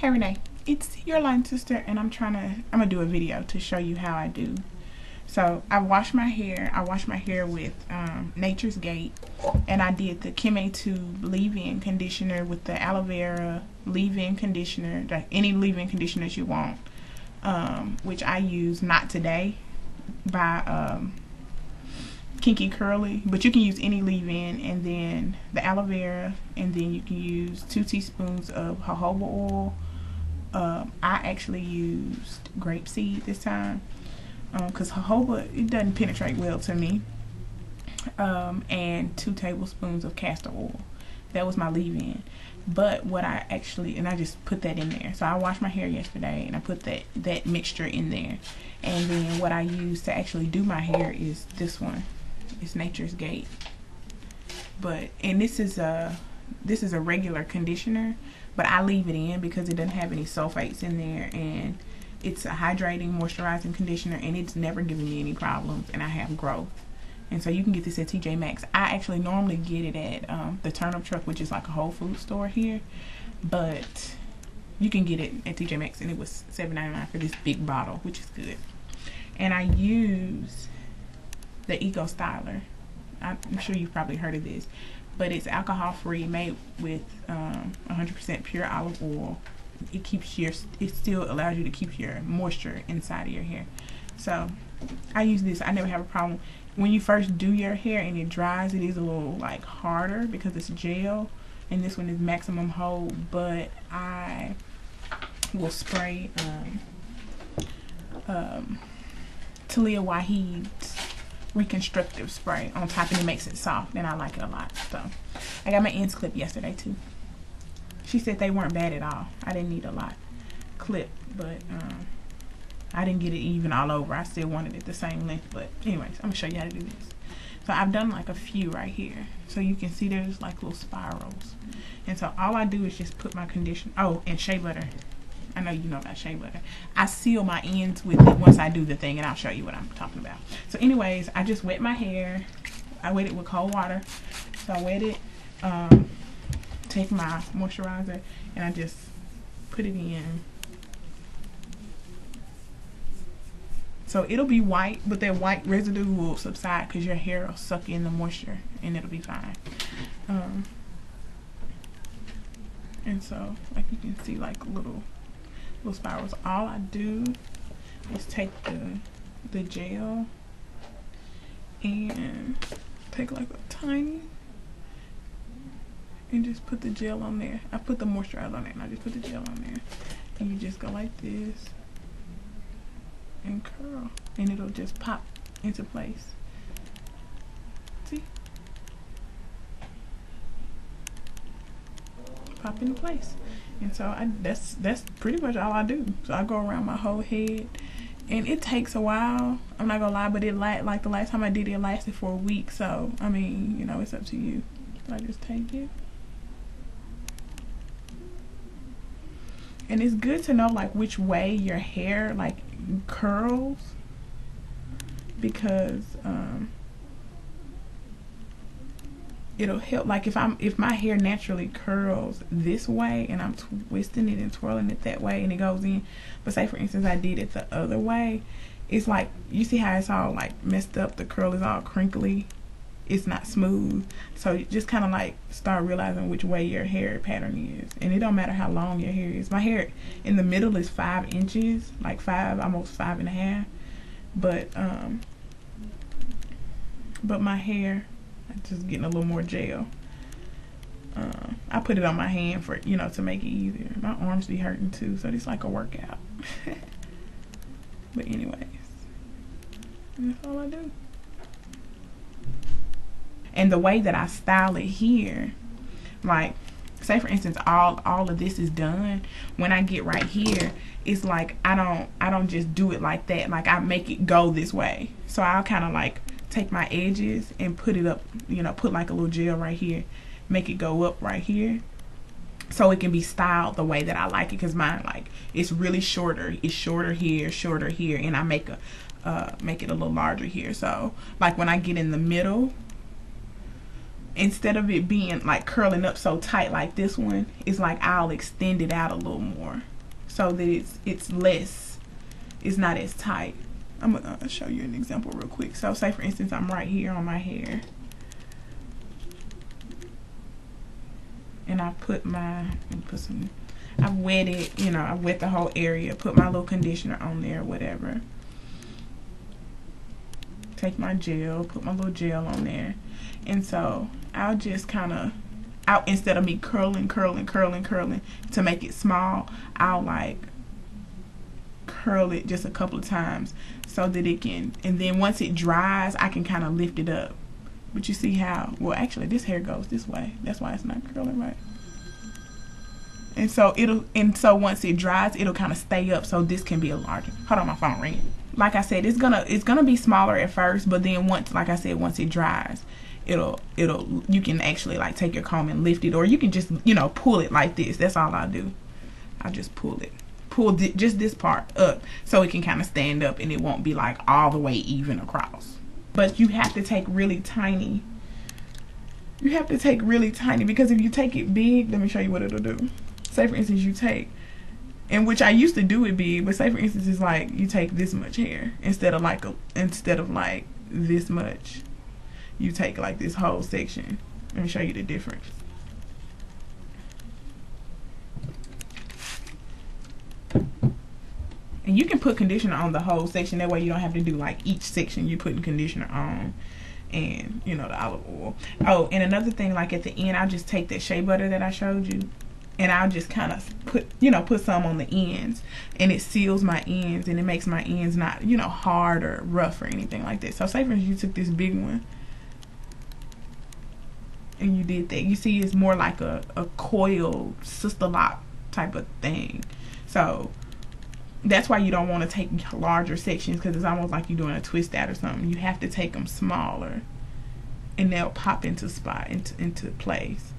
Hey Renee, it's your line sister, and I'm gonna do a video to show you how I do. So I wash my hair. I wash my hair with Nature's Gate, and I did the kimmaytube leave-in conditioner with the aloe vera leave-in conditioner, like any leave-in conditioners you want, which I use Not Today by Kinky Curly, but you can use any leave-in, and then the aloe vera, and then you can use 2 teaspoons of jojoba oil. I actually used grapeseed this time because jojoba, it doesn't penetrate well to me, and 2 tablespoons of castor oil. That was my leave-in. But what I actually, and I just put that in there. So I washed my hair yesterday and I put that mixture in there, and then what I use to actually do my hair is this one. It's Nature's Gate, and this is a regular conditioner, but I leave it in because it doesn't have any sulfates in there, and it's a hydrating, moisturizing conditioner, and it's never given me any problems, and I have growth. And so you can get this at TJ Maxx. I actually normally get it at the Turnip Truck, which is like a Whole Foods store here, but you can get it at TJ Maxx, and it was $7.99 for this big bottle, which is good. And I use the Eco Styler. I'm sure you've probably heard of this, but it's alcohol free, made with 100% pure olive oil. It still allows you to keep your moisture inside of your hair. So I use this. I never have a problem. When you first do your hair and it dries, it is a little like harder because it's gel, and this one is maximum hold, but I will spray Talia Waheed's reconstructive spray on top, and it makes it soft, and I like it a lot. So I got my ends clipped yesterday too. She said they weren't bad at all. I didn't need a lot clipped, but I didn't get it even all over. I still wanted it the same length. But anyways, I'm gonna show you how to do this. So I've done like a few right here, so you can see there's like little spirals, and so all I do is just put my conditioner. Oh, and shea butter. I know you know about shea butter. I seal my ends with it once I do the thing, and I'll show you what I'm talking about. So anyways, I just wet my hair. I wet it with cold water. So I wet it, take my moisturizer, and I just put it in. So it'll be white, but that white residue will subside because your hair will suck in the moisture, and it'll be fine. And so, like you can see, like little spirals. All I do is take the gel and take like a tiny, and just put the gel on there. I put the moisturizer on there, and I just put the gel on there, and you just go like this and curl, and it'll just pop into place. See? Pop into place. And so that's pretty much all I do. So I go around my whole head, and it takes a while. I'm not gonna lie, but like the last time I did it lasted for a week. So I mean, you know, it's up to you. So I just take it, and it's good to know like which way your hair like curls, because it'll help. Like if my hair naturally curls this way, and I'm twisting it and twirling it that way, and it goes in, but say for instance I did it the other way, it's like, you see how it's all like messed up, the curl is all crinkly, it's not smooth. So you just kind of like start realizing which way your hair pattern is, and it don't matter how long your hair is. My hair in the middle is 5 inches, like 5, almost 5.5, but my hair, I'm just getting a little more gel. I put it on my hand for, you know, to make it easier. My arms be hurting too, so it's like a workout. But anyways, that's all I do. And the way that I style it here, like say for instance all of this is done, when I get right here, it's like I don't just do it like that. Like I make it go this way. So I'll kind of like take my edges and put it up, you know, put like a little gel right here, make it go up right here, so it can be styled the way that I like it. Because mine, like, it's really shorter. It's shorter here, and I make it a little larger here. So like when I get in the middle, instead of it being like curling up so tight like this one, it's like I'll extend it out a little more so that it's less, it's not as tight. I'm gonna show you an example real quick. So say for instance, I'm right here on my hair, and I put my, I've wet it, you know, I wet the whole area, put my little conditioner on there, whatever. Take my gel, put my little gel on there, and so I'll just kind of, instead of me curling to make it small, I'll like curl it just a couple of times so that it can, and then once it dries, I can kind of lift it up. But you see how, well actually this hair goes this way, that's why it's not curling right. And so once it dries, it'll kind of stay up, so this can be a larger, hold on, my phone ringing. Like I said, it's gonna be smaller at first, but then once, like I said, once it dries, you can actually like take your comb and lift it, or you can just, you know, pull it like this. That's all I do. I just pull just this part up so it can kind of stand up and it won't be like all the way even across. But you have to take really tiny. You have to take really tiny, because if you take it big, let me show you what it'll do. Say for instance, you take, and which I used to do it big, but say for instance, it's like you take this much hair instead of like this much. You take like this whole section. Let me show you the difference. And you can put conditioner on the whole section, that way you don't have to do like each section you putting conditioner on, and you know, the olive oil. Oh, and another thing, like at the end, I'll just take that shea butter that I showed you, and I'll just kind of put some on the ends, and it seals my ends, and it makes my ends not, you know, hard or rough or anything like that. So say for instance, you took this big one and you did that, you see it's more like a coil sister lock type of thing. So that's why you don't want to take larger sections, because it's almost like you're doing a twist out or something. You have to take them smaller, and they'll pop into place.